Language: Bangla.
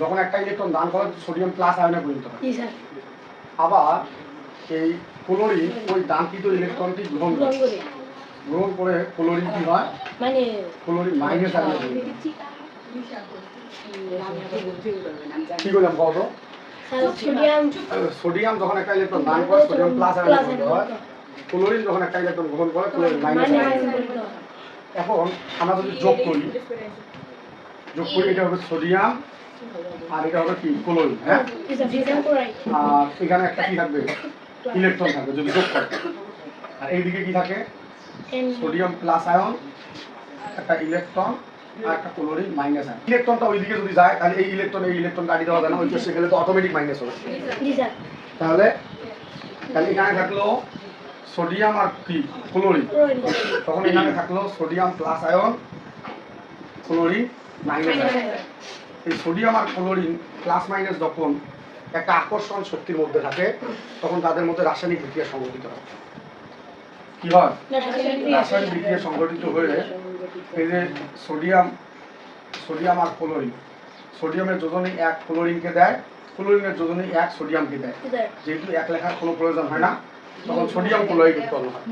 যখন একটা ইলেকট্রন দান করে সোডিয়াম প্লাস আয়নে পরিণত হয়। আবার এই ক্লোরিন ওই দানকৃত ইলেকট্রনটি গ্রহণ করে ক্লোরিন কি হয়, মানে ক্লোরিন মাইনাস আয়নে পরিণত হয়। কি বললাম কত? সোডিয়াম যখন একটা ইলেকট্রন দান করে সোডিয়াম প্লাস আয়নে পরিণত হয়, ক্লোরিন যখন একটা ইলেকট্রন গ্রহণ করে ক্লোরিন মাইনাস আয়নে পরিণত হয়। এখন আমরা যদি যোগ করি এটা হবে সোডিয়াম আর এটা হবে কি ক্লোরিন। হ্যাঁ, আর এখানে একটা কি থাকবে, ইলেকট্রন থাকবে যদি যোগ করে। আর এইদিকে কি থাকে, সোডিয়াম প্লাস আয়ন, একটা ইলেকট্রন আর একটা ক্লোরিন মাইনাস আয়ন। ইলেকট্রনটা ওইদিকে যদি যায় তাহলে এই ইলেকট্রন কাটি দেওয়া যায় না, ওই পাশে গেলে তো অটোমেটিক মাইনাস হবে। তাহলে এখানে থাকলো সোডিয়াম আর কি ক্লোরিন, তখন এখানে থাকলো sodium plus ion chlorine minus ion. এই সোডিয়াম আর ক্লোরিন প্লাস মাইনাস যখন একটা আকর্ষণ শক্তির মধ্যে থাকে তখন তাদের মধ্যে রাসায়নিক বিক্রিয়া সংঘটিত হয়। কি হয়? রাসায়নিক বিক্রিয়া সংঘটিত হয়ে এই যে সোডিয়াম আর ক্লোরিন, সোডিয়ামের যোজনী এক ক্লোরিনকে দেয়, ক্লোরিনের যোজনী এক সোডিয়ামকে দেয়। যেহেতু এক লেখার কোনো প্রয়োজন হয় না তখন সোডিয়াম ক্লোরাইড উৎপন্ন হয়।